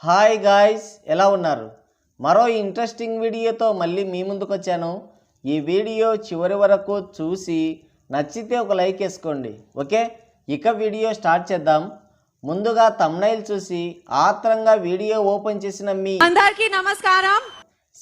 Hi guys, ఎలా ఉన్నారు? మరో ఇంట్రెస్టింగ్ వీడియోతో మళ్ళీ మీ ముందుకు వచ్చాను. ఈ వీడియో చివరి వరకు చూసి నచ్చితే ఒక లైక్ వేసుకోండి. ఓకే, ఇక వీడియో స్టార్ట్ చేద్దాం. ముందుగా థంబ్నైల్ చూసి ఆత్రంగా వీడియో ఓపెన్ చేసిన మీ అందరికీ నమస్కారం.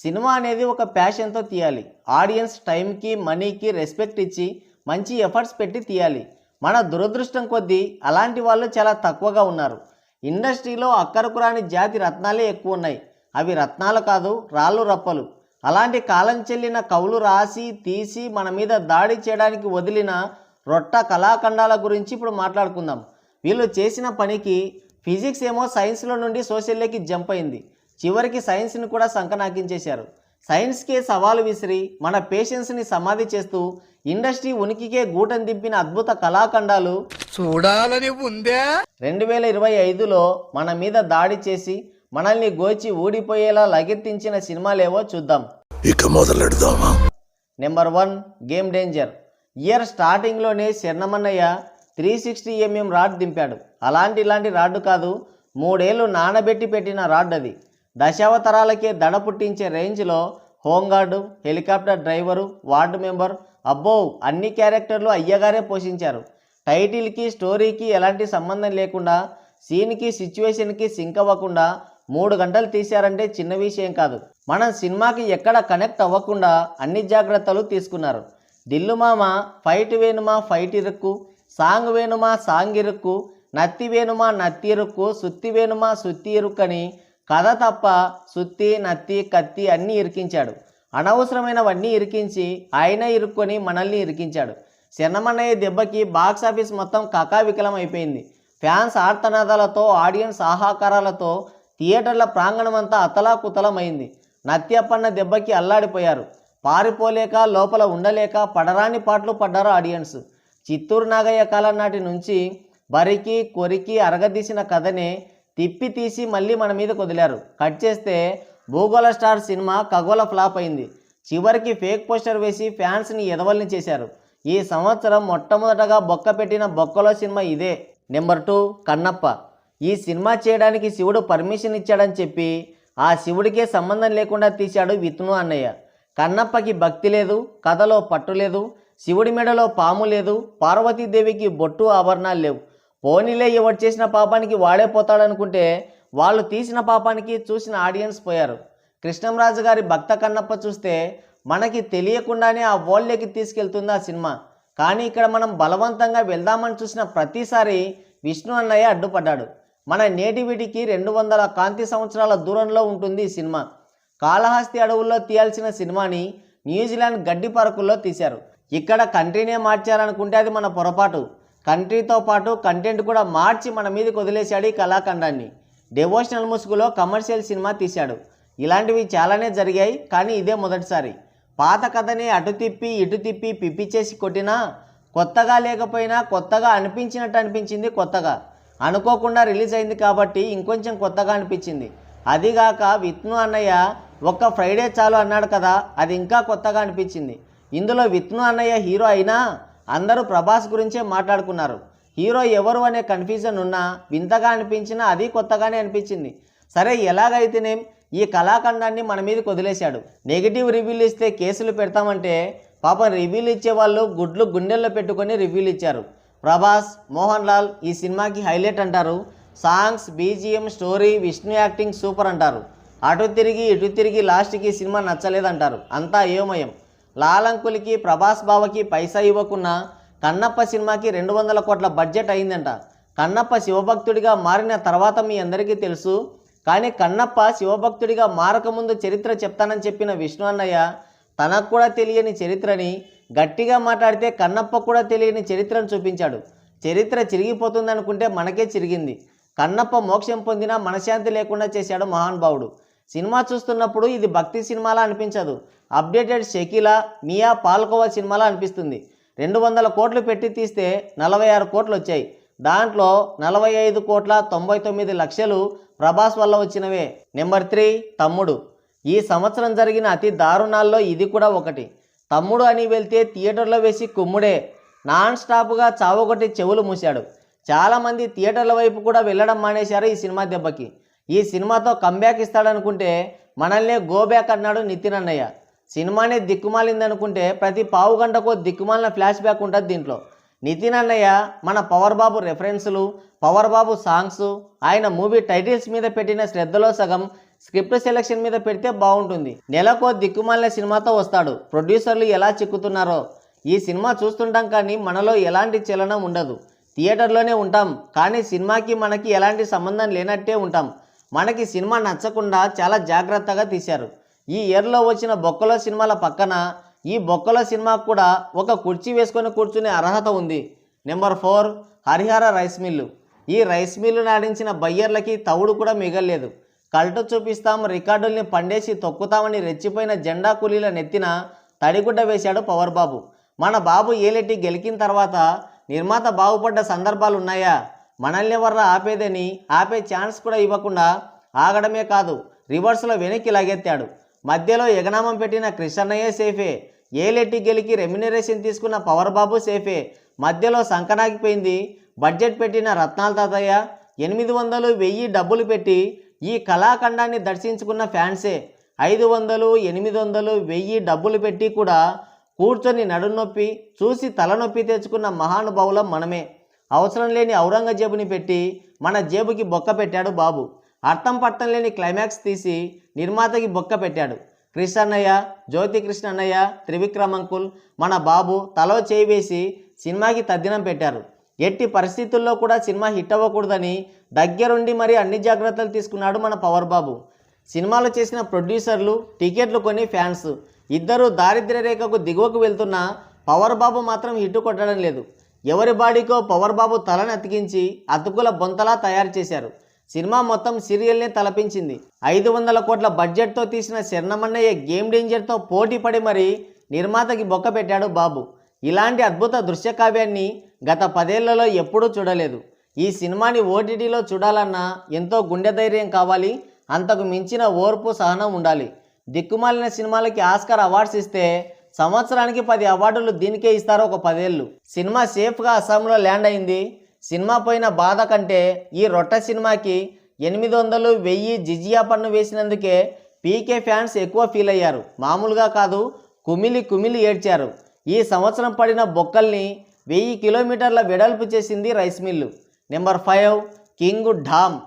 సినిమా అనేది ఒక ప్యాషన్తో తీయాలి. ఆడియన్స్ టైంకి మనీకి రెస్పెక్ట్ ఇచ్చి మంచి ఎఫర్ట్స్ పెట్టి తీయాలి. మన దురదృష్టం కొద్దీ అలాంటి వాళ్ళు చాలా తక్కువగా ఉన్నారు. ఇండస్ట్రీలో అక్కరకు రాని జాతి రత్నాలే ఎక్కువ ఉన్నాయి. అవి రత్నాలు కాదు, రాళ్ళు రప్పలు. అలాంటి కాలం చెల్లిన కవులు రాసి తీసి మన మీద దాడి చేయడానికి వదిలిన రొట్ట కళాఖండాల గురించి ఇప్పుడు మాట్లాడుకుందాం. వీళ్ళు చేసిన పనికి ఫిజిక్స్ ఏమో సైన్స్లో నుండి సోషల్లోకి జంప్ అయింది. చివరికి సైన్స్ని కూడా సంకనాకించేశారు. సైన్స్కే సవాలు విసిరి మన పేషెన్స్ని సమాధి చేస్తూ ఇండస్ట్రీ ఉనికికే గూటం దింపిన అద్భుత కళాఖండాలు చూడాలని ఉందే. 2025లో మన మీద దాడి చేసి మనల్ని గోచి ఊడిపోయేలా లగెత్తించిన సినిమాలేవో చూద్దాం. ఇక మొదలెడదామా? Number 1, game danger. ఇయర్ స్టార్టింగ్లోనే శరణమన్నయ్య 360mm రాడ్ దింపాడు. ఇలాంటి రాడ్డు కాదు, 3 ఏళ్ళు నానబెట్టి పెట్టిన రాడ్ అది. దశావతారాలకే దడ పుట్టించే రేంజ్లో home guard, helicopter driver, ward member, అబ్బో అన్ని క్యారెక్టర్లు అయ్యగారే పోషించారు. టైటిల్కి స్టోరీకి ఎలాంటి సంబంధం లేకుండా సీన్కి సిచ్యువేషన్కి సింక్ అవ్వకుండా 3 గంటలు తీశారంటే చిన్న విషయం కాదు. మనం సినిమాకి ఎక్కడ కనెక్ట్ అవ్వకుండా అన్ని జాగ్రత్తలు తీసుకున్నారు. దిల్లు మామ ఫైట్ వేణుమా ఫైట్ ఇరుక్కు, సాంగ్ వేణుమా సాంగ్ ఇరుక్కు, నత్తి వేణుమా నత్తి ఇరుక్కు, సుత్తి వేణుమా సుత్తి ఇరుక్కని కథ తప్ప సుత్తి నత్తి కత్తి అన్నీ ఇరికించాడు. అనవసరమైనవన్నీ ఇరికించి ఆయన ఇరుక్కొని మనల్ని ఇరికించాడు. శరణమన్నయ్య దెబ్బకి బాక్సాఫీస్ మొత్తం కకావికలం అయిపోయింది. ఫ్యాన్స్ ఆర్తనాదాలతో, ఆడియన్స్ ఆహాకారాలతో థియేటర్ల ప్రాంగణమంతా అతలాకుతలమైంది. నత్యప్పన్న దెబ్బకి అల్లాడిపోయారు. పారిపోలేక లోపల ఉండలేక పడరాని పాటలు పడ్డారు ఆడియన్స్. చిత్తూరు నాగయ్య కాలం నాటి నుంచి బరికి కొరికి అరగదీసిన కథనే తిప్పి తీసి మళ్ళీ మన మీద వదిలారు. కట్ చేస్తే భూగోళ స్టార్ సినిమా ఖగోళ ఫ్లాప్ అయింది. చివరికి ఫేక్ పోస్టర్ వేసి ఫ్యాన్స్ని ఎదవల్ని చేశారు. ఈ సంవత్సరం మొట్టమొదటగా బొక్క పెట్టిన బొక్కలో సినిమా ఇదే. నెంబర్ 2, కన్నప్ప. ఈ సినిమా చేయడానికి శివుడు పర్మిషన్ ఇచ్చాడని చెప్పి ఆ శివుడికే సంబంధం లేకుండా తీశాడు విష్ణు అన్నయ్య. కన్నప్పకి భక్తి లేదు, కథలో పట్టు లేదు, శివుడి మెడలో పాము లేదు, పార్వతీదేవికి బొట్టు ఆభరణాలు లేవు. పోనీలే, ఎవరు చేసిన పాపానికి వాడే పోతాడనుకుంటే వాళ్ళు తీసిన పాపానికి చూసిన ఆడియన్స్ పోయారు. కృష్ణంరాజు గారి భక్త కన్నప్ప చూస్తే మనకి తెలియకుండానే ఆ వరల్డ్లోకి తీసుకెళ్తుంది ఆ సినిమా. కానీ ఇక్కడ మనం బలవంతంగా వెళ్దామని చూసిన ప్రతిసారి విష్ణు అన్నయ్య అడ్డుపడ్డాడు. మన నేటివిటీకి 200 కాంతి సంవత్సరాల దూరంలో ఉంటుంది ఈ సినిమా. కాళహస్తి అడవుల్లో తీయాల్సిన సినిమాని న్యూజిలాండ్ గడ్డి పార్కుల్లో తీశారు. ఇక్కడ కంట్రీనే మార్చారనుకుంటే అది మన పొరపాటు. కంట్రీతో పాటు కంటెంట్ కూడా మార్చి మన మీదకి వదిలేశాడు ఈ కళాఖండాన్ని. డెవోషనల్ ముసుగులో కమర్షియల్ సినిమా తీశాడు. ఇలాంటివి చాలానే జరిగాయి, కానీ ఇదే మొదటిసారి. పాత కథని అటు తిప్పి ఇటు తిప్పి పిప్పి చేసి కొట్టినా కొత్తగా లేకపోయినా కొత్తగా అనిపించినట్టు అనిపించింది. కొత్తగా అనుకోకుండా రిలీజ్ అయింది కాబట్టి ఇంకొంచెం కొత్తగా అనిపించింది. అదిగాక విష్ణు అన్నయ్య ఒక్క ఫ్రైడే చాలు అన్నాడు కదా, అది ఇంకా కొత్తగా అనిపించింది. ఇందులో విష్ణు అన్నయ్య హీరో అయినా అందరూ ప్రభాస్ గురించే మాట్లాడుకున్నారు. హీరో ఎవరు అనే కన్ఫ్యూజన్ ఉన్నా వింతగా అనిపించినా అది కొత్తగానే అనిపించింది. సరే, ఎలాగైతేనేం ఈ కళాఖండాన్ని మన మీదకి వదిలేశాడు. నెగిటివ్ రివ్యూలు ఇస్తే కేసులు పెడతామంటే పాపం రివ్యూలు ఇచ్చేవాళ్ళు గుడ్లు గుండెల్లో పెట్టుకొని రివ్యూలు ఇచ్చారు. ప్రభాస్, మోహన్ లాల్ ఈ సినిమాకి హైలైట్ అంటారు. Songs, BGM, story, Vishnu acting super అంటారు. అటు తిరిగి ఇటు తిరిగి లాస్ట్కి సినిమా నచ్చలేదంటారు. అంతా అయోమయం. లాలంకులకి ప్రభాస్ బావకి పైసా ఇవ్వకున్నా కన్నప్ప సినిమాకి 200 కోట్ల బడ్జెట్ అయిందంట. కన్నప్ప శివభక్తుడిగా మారిన తర్వాత మీ అందరికీ తెలుసు. కానీ కన్నప్ప శివభక్తుడిగా మారకముందు చరిత్ర చెప్తానని చెప్పిన విష్ణు అన్నయ్య తనకు కూడా తెలియని చరిత్రని, గట్టిగా మాట్లాడితే కన్నప్ప కూడా తెలియని చరిత్రను చూపించాడు. చరిత్ర చిరిగిపోతుందనుకుంటే మనకే చిరిగింది. కన్నప్ప మోక్షం పొందినా మనశ్శాంతి లేకుండా చేశాడు మహానుభావుడు. సినిమా చూస్తున్నప్పుడు ఇది భక్తి సినిమాలా అనిపించదు. అప్డేటెడ్ షకీలా, మియా పాల్కోవా సినిమాలా అనిపిస్తుంది. 200 కోట్లు పెట్టి తీస్తే 46 కోట్లు వచ్చాయి. దాంట్లో 45,99,00,000 ప్రభాస్ వల్ల వచ్చినవే. నెంబర్ 3, తమ్ముడు. ఈ సంవత్సరం జరిగిన అతి దారుణాల్లో ఇది కూడా ఒకటి. తమ్ముడు అని వెళ్తే థియేటర్లో వేసి కుమ్ముడే. నాన్ స్టాప్గా చావగొట్టి చెవులు మూశాడు. చాలామంది థియేటర్ల వైపు కూడా వెళ్ళడం మానేశారు ఈ సినిమా దెబ్బకి. ఈ సినిమాతో కంబ్యాక్ ఇస్తాడనుకుంటే మనల్నే గోబ్యాక్ అన్నాడు నితిన్ అన్నయ్య. సినిమానే దిక్కుమాలిందనుకుంటే ప్రతి పావు గంటకో దిక్కుమాలిన ఫ్లాష్ బ్యాక్ ఉంటుంది దీంట్లో. నితిన్ అన్నయ్య మన పవర్ బాబు రెఫరెన్సులు, పవర్ బాబు సాంగ్స్, ఆయన మూవీ టైటిల్స్ మీద పెట్టిన శ్రద్ధలో సగం స్క్రిప్ట్ సెలెక్షన్ మీద పెడితే బాగుంటుంది. నెలకో దిక్కుమాలిన సినిమాతో వస్తాడు. ప్రొడ్యూసర్లు ఎలా చిక్కుతున్నారో. ఈ సినిమా చూస్తుంటాం కానీ మనలో ఎలాంటి చలనం ఉండదు. థియేటర్లోనే ఉంటాం కానీ సినిమాకి మనకి ఎలాంటి సంబంధం లేనట్టే ఉంటాం. మనకి సినిమా నచ్చకుండా చాలా జాగ్రత్తగా తీశారు. ఈ ఇయర్లో వచ్చిన బొక్కలో సినిమాల పక్కన ఈ బొక్కలో సినిమాకు కూడా ఒక కుర్చీ వేసుకొని కూర్చునే అర్హత ఉంది. Number 4 Harihara rice mill. ఈ రైస్ మిల్లు నాడించిన బయ్యర్లకి తవుడు కూడా మిగల్లేదు. కల్టు చూపిస్తాం, రికార్డుల్ని పండేసి తొక్కుతామని రెచ్చిపోయిన జెండా కూలీల నెత్తిన తడిగుడ్డ వేశాడు పవర్ బాబు. మన బాబు ఏలెట్టి గెలికిన తర్వాత నిర్మాత బాగుపడ్డ సందర్భాలు ఉన్నాయా? మనల్ని ఎవర్రా ఆపేదని ఆపే ఛాన్స్ కూడా ఇవ్వకుండా ఆగడమే కాదు రివర్స్లో వెనక్కి లాగెత్తాడు. మధ్యలో ఎగనామం పెట్టిన కృష్ణయ్య సేఫే, ఏలెట్టి గెలికి రెమ్యునరేషన్ తీసుకున్న పవర్ బాబు సేఫే. మధ్యలో సంకనాగిపోయింది బడ్జెట్ పెట్టిన రత్నాల తాతయ్య. 800, 1000 డబ్బులు పెట్టి ఈ కళాఖండాన్ని దర్శించుకున్న ఫ్యాన్సే. 500, 800, 1000 డబ్బులు పెట్టి కూడా కూర్చొని నడునొప్పి చూసి తలనొప్పి తెచ్చుకున్న మహానుభావులం మనమే. అవసరం లేని ఔరంగజేబుని పెట్టి మన జేబుకి బొక్క పెట్టాడు బాబు. అర్థం పట్టం లేని క్లైమాక్స్ తీసి నిర్మాతకి బొక్క పెట్టాడు. కృష్ణయ్య, జ్యోతి కృష్ణయ్య, త్రివిక్రమ్ అంకుల్, మన బాబు తలో చేయి వేసి సినిమాకి తద్దినం పెట్టారు. ఎట్టి పరిస్థితుల్లో కూడా సినిమా హిట్ అవ్వకూడదని దగ్గరుండి మరీ అన్ని జాగ్రత్తలు తీసుకున్నాడు మన పవర్ బాబు. సినిమాలు చేసిన ప్రొడ్యూసర్లు, టికెట్లు కొని ఫ్యాన్స్ ఇద్దరూ దారిద్ర్య రేఖకు దిగువకు వెళ్తున్నా పవర్ బాబు మాత్రం హిట్ కొట్టడం లేదు. ఎవరి బాడీకో పవర్ బాబు తలని అతికించి అతుకుల బొంతలా తయారు చేశారు. సినిమా మొత్తం సీరియల్నే తలపించింది. 500 కోట్ల బడ్జెట్తో తీసిన శరణమన్నయ్య గేమ్ డేంజర్తో పోటీ పడి మరీ నిర్మాతకి బొక్క పెట్టాడు బాబు. ఇలాంటి అద్భుత దృశ్య కావ్యాన్ని గత 10 ఏళ్లలో ఎప్పుడూ చూడలేదు. ఈ సినిమాని ఓటీటీలో చూడాలన్నా ఎంతో గుండె ధైర్యం కావాలి. అంతకు మించిన ఓర్పు, సహనం ఉండాలి. దిక్కుమాలిన సినిమాలకి ఆస్కార్ అవార్డ్స్ ఇస్తే సంవత్సరానికి 10 అవార్డులు దీనికే ఇస్తారు ఒక 10 ఏళ్ళు. సినిమా సేఫ్గా అస్సాంలో ల్యాండ్ అయింది. సినిమా పోయిన బాధ కంటే ఈ రొట్ట సినిమాకి 800, 1000 జిజియా పన్ను వేసినందుకే పీకే ఫ్యాన్స్ ఎక్కువ ఫీల్ అయ్యారు. మామూలుగా కాదు, కుమిలి కుమిలి ఏడ్చారు. ఈ సంవత్సరం పడిన బొక్కల్ని 1000 కిలోమీటర్ల వెడల్పు చేసింది rice mill. Number 5 kingdom.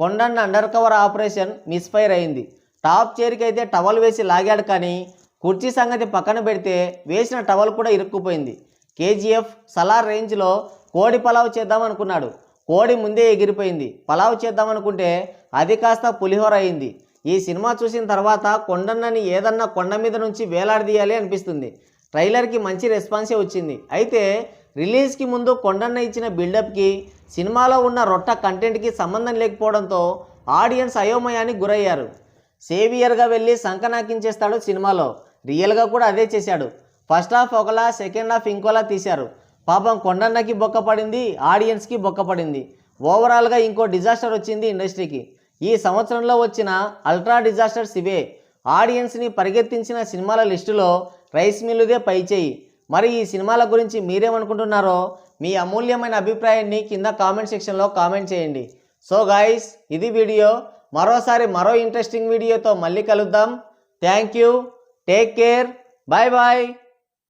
కొండన్న అండర్ కవర్ ఆపరేషన్ మిస్ఫైర్ అయింది. టాప్ చైర్కి అయితే టవల్ వేసి లాగాడు కానీ కుర్చీ సంగతి పక్కన పెడితే వేసిన టవల్ కూడా ఇరుక్కుపోయింది. కేజీఎఫ్ సలార్ రేంజ్లో కోడి పలావ్ చేద్దాం అనుకున్నాడు. కోడి ముందే ఎగిరిపోయింది. పలావ్ చేద్దాం అనుకుంటే అది కాస్త పులిహోర అయింది. ఈ సినిమా చూసిన తర్వాత కొండన్నని ఏదన్నా కొండ మీద నుంచి వేలాడదీయాలి అనిపిస్తుంది. ట్రైలర్కి మంచి రెస్పాన్సే వచ్చింది. అయితే రిలీజ్కి ముందు కొండన్న ఇచ్చిన బిల్డప్కి సినిమాలో ఉన్న రొట్ట కంటెంట్కి సంబంధం లేకపోవడంతో ఆడియన్స్ అయోమయానికి గురయ్యారు. సేవియర్గా వెళ్ళి సంకనాకించేస్తాడు సినిమాలో. రియల్గా కూడా అదే చేశాడు. ఫస్ట్ హాఫ్ ఒకలా, సెకండ్ హాఫ్ ఇంకోలా తీశారు. పాపం కొండన్నకి బొక్క పడింది, ఆడియన్స్కి బొక్క పడింది. ఓవరాల్గా ఇంకో డిజాస్టర్ వచ్చింది ఇండస్ట్రీకి. ఈ సంవత్సరంలో వచ్చిన అల్ట్రా డిజాస్టర్స్ ఇవే. ఆడియన్స్ని పరిగెత్తించిన సినిమాల లిస్టులో రైస్ మిల్లుదే పైచేయి. మరి ఈ సినిమాల గురించి మీరేమనుకుంటున్నారో మీ అమూల్యమైన అభిప్రాయాన్ని కింద కామెంట్ సెక్షన్లో కామెంట్ చేయండి. సో గాయ్స్, ఇది వీడియో. మరోసారి మరో ఇంట్రెస్టింగ్ వీడియోతో మళ్ళీ కలుద్దాం. Thank you. Take care. Bye bye.